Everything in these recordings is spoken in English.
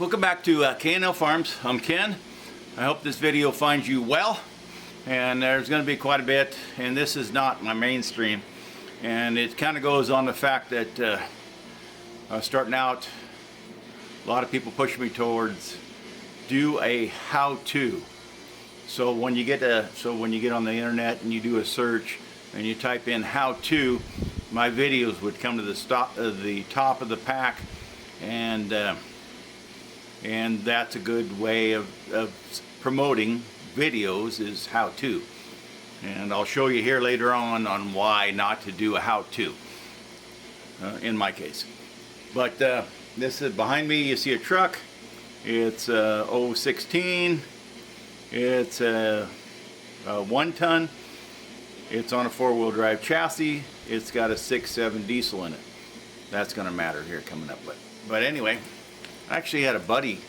Welcome back to K&L Farms. I'm Ken. I hope this video finds you well. And there's going to be quite a bit, and this is not my mainstream. And it kind of goes on the fact that starting out, a lot of people push me towards do a how-to. So when you get on the internet and you do a search and you type in how-to, my videos would come to the top of the pack, and that's a good way of promoting videos, is how-to. And I'll show you here later on why not to do a how-to in my case. But this is behind me, you see a truck. It's 016. It's a 1-ton. It's on a 4-wheel drive chassis. It's got a 6.7 diesel in it. That's going to matter here coming up. But anyway, I actually had a buddy,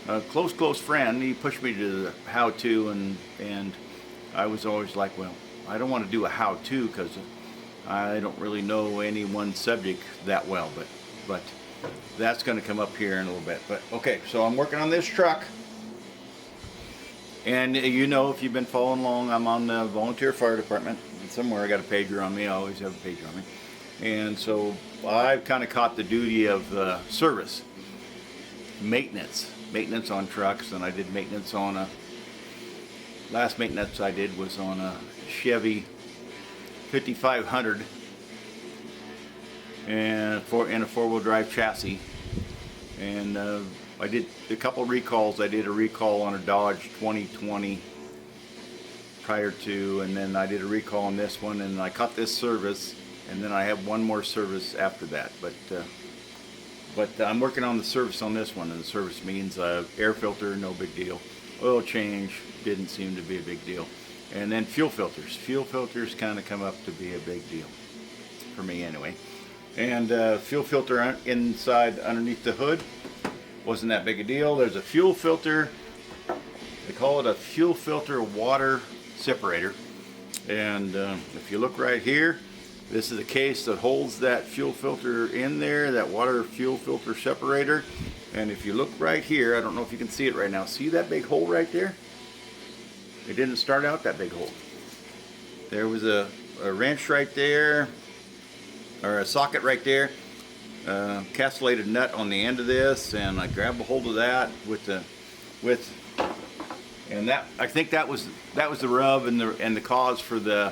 a close friend. He pushed me to the how-to, and I was always like, well, I don't want to do a how-to because I don't really know any one subject that well. But that's going to come up here in a little bit. But okay, so I'm working on this truck. And you know, if you've been following along, I'm on the volunteer fire department. And somewhere I got a pager on me. I always have a pager on me. And so I've kind of caught the duty of service, maintenance on trucks. And I did maintenance on last maintenance I did was on a Chevy 5500 and in a 4-wheel drive chassis. And I did a couple recalls. I did a recall on a Dodge 2020 prior to, and then I did a recall on this one, and I caught this service, and then I have one more service after that. But I'm working on the service on this one, and the service means air filter, no big deal. Oil change didn't seem to be a big deal. And then fuel filters. Fuel filters kind of come up to be a big deal, for me anyway. And fuel filter inside underneath the hood wasn't that big a deal. There's a fuel filter, they call it a fuel filter water separator. And if you look right here, this is a case that holds that fuel filter in there, that water fuel filter separator. And if you look right here, I don't know if you can see it right now, see that big hole right there? It didn't start out that big hole. There was a wrench right there, or a socket right there, castellated nut on the end of this, and I grabbed a hold of that and that, I think that was the rub, and the cause for the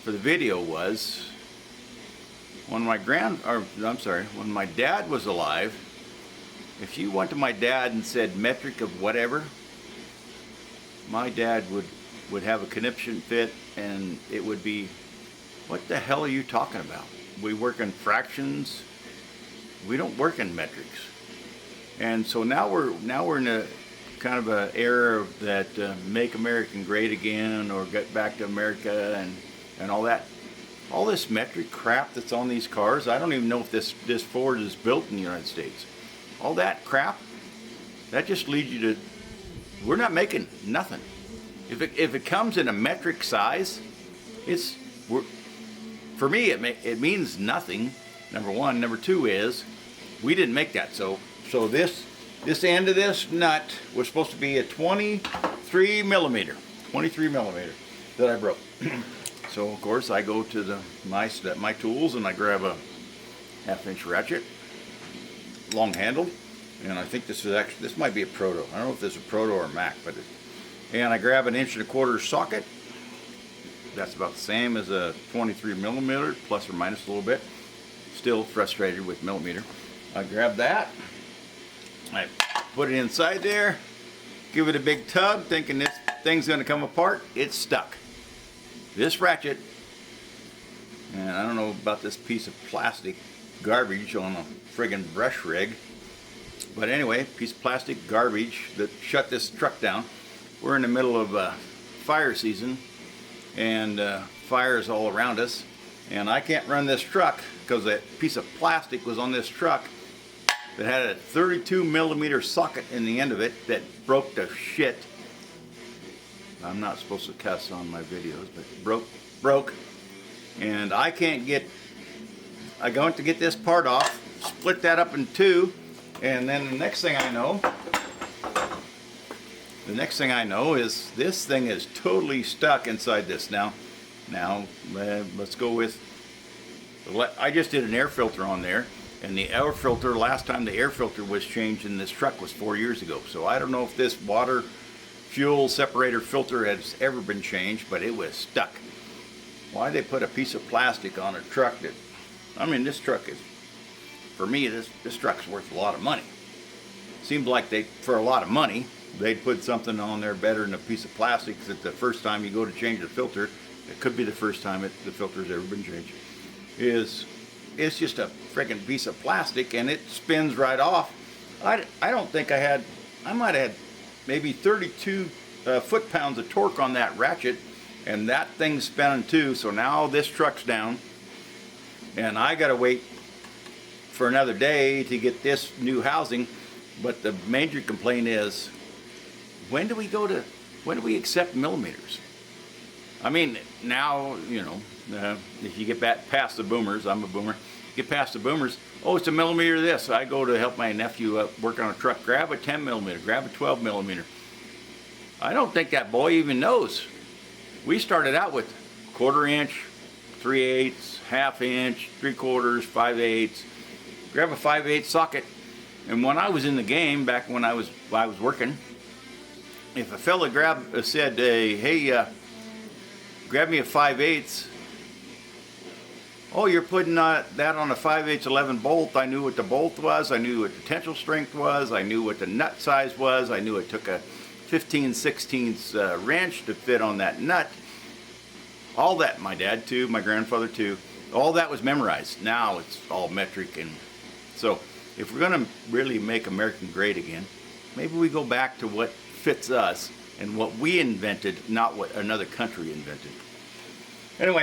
video was when my when my dad was alive. If you went to my dad and said metric of whatever, my dad would have a conniption fit, and it would be, what the hell are you talking about? We work in fractions. We don't work in metrics. And so now we're in a kind of an era that make America great again, or get back to America, and all that. All this metric crap that's on these cars. I don't even know if this Ford is built in the United States. All that crap, that just leads you to, we're not making nothing. If it comes in a metric size, for me, it means nothing, number one. Number two is, we didn't make that. So this end of this nut was supposed to be a 23 millimeter that I broke. So of course I go to my tools, and I grab a 1/2-inch ratchet, long handled, and I think this might be a Proto. I don't know if this is a Proto or a Mac, and I grab an 1.25-inch socket. That's about the same as a 23 millimeter, plus or minus a little bit. Still frustrated with millimeter. I grab that, I put it inside there, give it a big tug, thinking this thing's going to come apart. It's stuck. This ratchet, and I don't know about this piece of plastic garbage on a friggin' brush rig, but anyway, piece of plastic garbage that shut this truck down. We're in the middle of fire season, and fires all around us, and I can't run this truck because that piece of plastic was on this truck that had a 32 millimeter socket in the end of it that broke to shit. I'm not supposed to cuss on my videos, but broke, and I go to get this part off, split that up in two, And then the next thing I know is this thing is totally stuck inside this. Now, let's go with, I just did an air filter on there, and the air filter, last time the air filter was changed in this truck was 4 years ago. So I don't know if this water fuel separator filter has ever been changed, but it was stuck. Why they put a piece of plastic on a truck that, I mean, this truck is, for me, this truck's worth a lot of money. Seems like for a lot of money, they'd put something on there better than a piece of plastic, that the first time you go to change the filter, it could be the first time the filter's ever been changed, it's just a freaking piece of plastic, and it spins right off. I don't think I might have had maybe 32 foot-pounds of torque on that ratchet, and that thing's spinning too. So now this truck's down, and I gotta wait for another day to get this new housing. But the major complaint is, when do we accept millimeters? I mean, now, you know, if you get back past the boomers, I'm a boomer, get past the boomers, oh, it's a millimeter this. I go to help my nephew work on a truck, grab a 10 millimeter, grab a 12 millimeter. I don't think that boy even knows. We started out with 1/4 inch, 3/8, 1/2 inch, 3/4, 5/8. Grab a 5/8 socket. And when I was in the game, back when I was working, if a fella said, hey, grab me a 5/8. Oh, you're putting that on a 5/8 11 bolt. I knew what the bolt was. I knew what the tensile strength was. I knew what the nut size was. I knew it took a 15/16 wrench to fit on that nut. All that, my dad too, my grandfather too, all that was memorized. Now it's all metric. And so if we're going to really make American great again, maybe we go back to what fits us and what we invented, not what another country invented. Anyway.